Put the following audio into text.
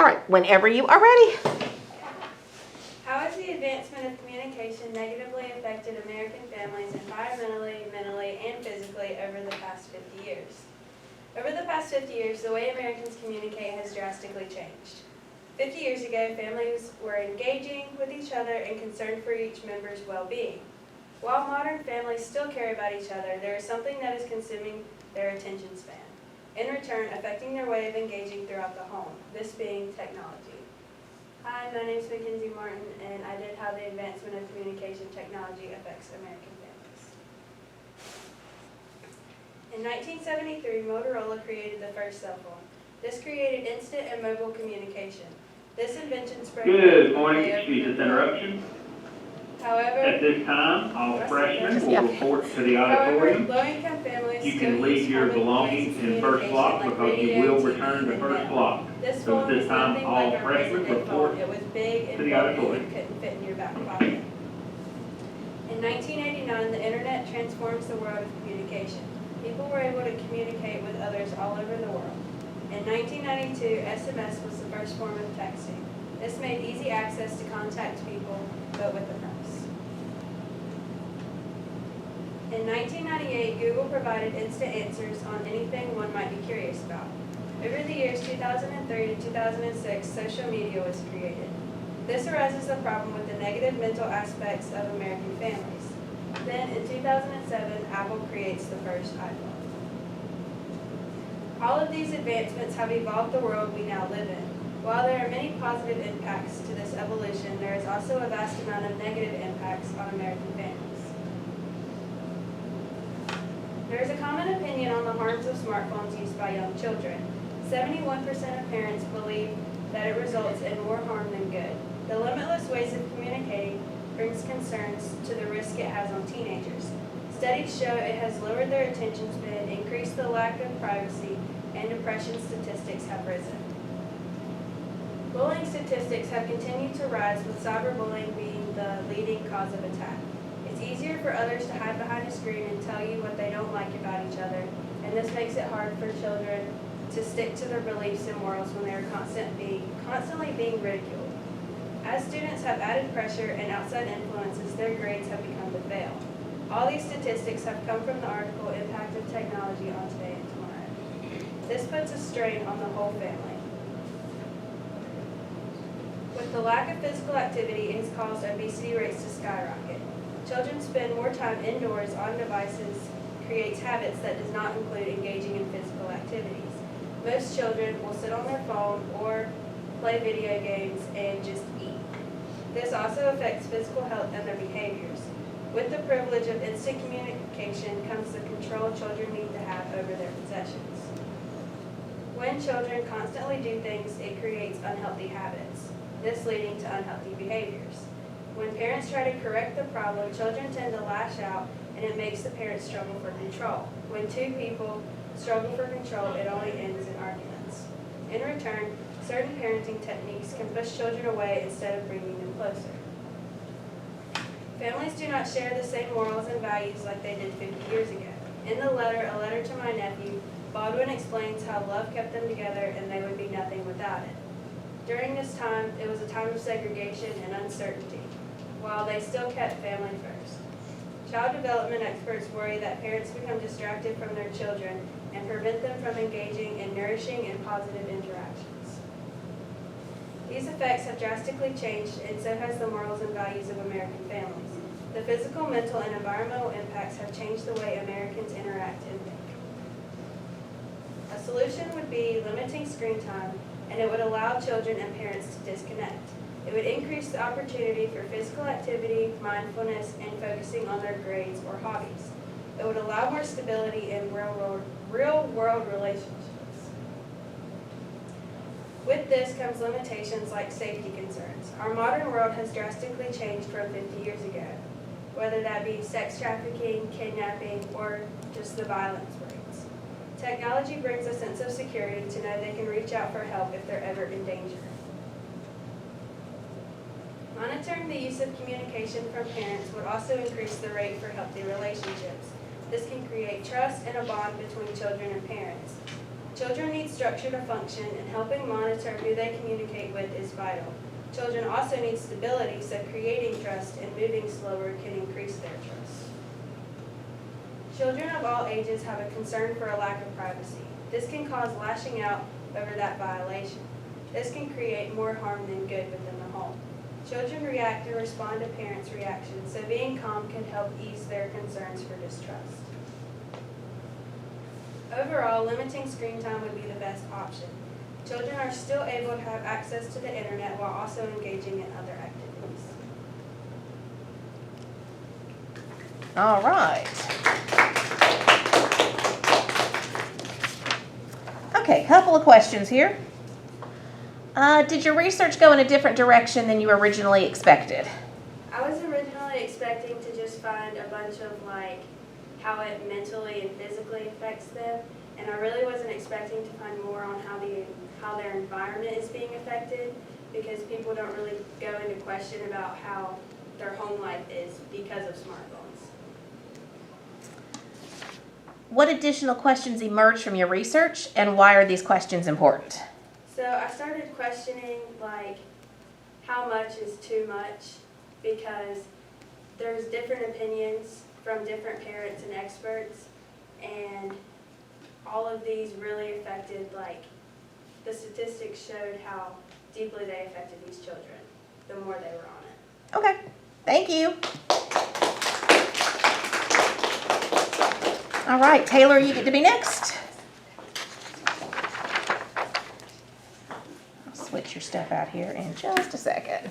start whenever you are ready. How has the advancement of communication negatively affected American families environmentally, mentally, and physically over the past 50 years? Over the past 50 years, the way Americans communicate has drastically changed. 50 years ago, families were engaging with each other and concerned for each member's well-being. While modern families still care about each other, there is something that is consuming their attention span, in return affecting their way of engaging throughout the home, this being technology. Hi, my name is Mackenzie Martin, and I did how the advancement of communication technology affects American families. In 1973, Motorola created the first cell phone. This created instant and mobile communication. This invention spread. Good morning, excuse this interruption. However, At this time, all freshmen will report to the auditorium. low-income families You still can leave use your common belongings ways of in first communication block like because you radio, will TV, return to and first mail. block. This So at phone this is time, nothing all like our freshmen present-day report phone. It was big to and the bulky auditorium. and couldn't fit in your back pocket. In 1989, the internet transforms the world of communication. People were able to communicate with others all over the world. In 1992, SMS was the first form of texting. This made easy access to contact people, but with a price. In 1998, Google provided instant answers on anything one might be curious about. Over the years 2003 to 2006, social media was created. This arises a problem with the negative mental aspects of American families. Then, in 2007, Apple creates the first iPhone. All of these advancements have evolved the world we now live in. While there are many positive impacts to this evolution, there is also a vast amount of negative impacts on American families. There is a common opinion on the harms of smartphones used by young children. 71% of parents believe that it results in more harm than good. The limitless ways of communicating brings concerns to the risk it has on teenagers. Studies show it has lowered their attention span, increased the lack of privacy, and depression statistics have risen. Bullying statistics have continued to rise, with cyberbullying being the leading cause of attack. It's easier for others to hide behind a screen and tell you what they don't like about each other, and this makes it hard for children to stick to their beliefs and morals when they are constantly being ridiculed. As students have added pressure and outside influences, their grades have begun to fail. All these statistics have come from the article Impact of Technology on Today and Tomorrow. This puts a strain on the whole family. With the lack of physical activity, it has caused obesity rates to skyrocket. Children spend more time indoors on devices, creates habits that does not include engaging in physical activities. Most children will sit on their phone or play video games and just eat. This also affects physical health and their behaviors. With the privilege of instant communication comes the control children need to have over their possessions. When children constantly do things, it creates unhealthy habits, this leading to unhealthy behaviors. When parents try to correct the problem, children tend to lash out, and it makes the parents struggle for control. When two people struggle for control, it only ends in arguments. In return, certain parenting techniques can push children away instead of bringing them closer. Families do not share the same morals and values like they did 50 years ago. In the letter, A Letter to My Nephew, Baldwin explains how love kept them together and they would be nothing without it. During this time, it was a time of segregation and uncertainty, while they still kept family first. Child development experts worry that parents become distracted from their children and prevent them from engaging in nourishing and positive interactions. These effects have drastically changed, and so has the morals and values of American families. The physical, mental, and environmental impacts have changed the way Americans interact and think. A solution would be limiting screen time, and it would allow children and parents to disconnect. It would increase the opportunity for physical activity, mindfulness, and focusing on their grades or hobbies. It would allow more stability in real-world relationships. With this comes limitations like safety concerns. Our modern world has drastically changed from 50 years ago, whether that be sex trafficking, kidnapping, or just the violence rates. Technology brings a sense of security to know they can reach out for help if they're ever in danger. Monitoring the use of communication from parents would also increase the rate for healthy relationships. This can create trust and a bond between children and parents. Children need structure to function, and helping monitor who they communicate with is vital. Children also need stability, so creating trust and moving slower can increase their trust. Children of all ages have a concern for a lack of privacy. This can cause lashing out over that violation. This can create more harm than good within the home. Children react and respond to parents' reactions, so being calm can help ease their concerns for distrust. Overall, limiting screen time would be the best option. Children are still able to have access to the internet while also engaging in other activities. All right. Okay, couple of questions here. Did your research go in a different direction than you originally expected? I was originally expecting to just find a bunch of how it mentally and physically affects them, and I really wasn't expecting to find more on how their environment is being affected, because people don't really go into question about how their home life is because of smartphones. What additional questions emerged from your research, and why are these questions important? So I started questioning how much is too much, because there's different opinions from different parents and experts, and all of these really affected, the statistics showed how deeply they affected these children the more they were on it. Okay, thank you. All right, Taylor, you get to be next. I'll switch your stuff out here in just a second.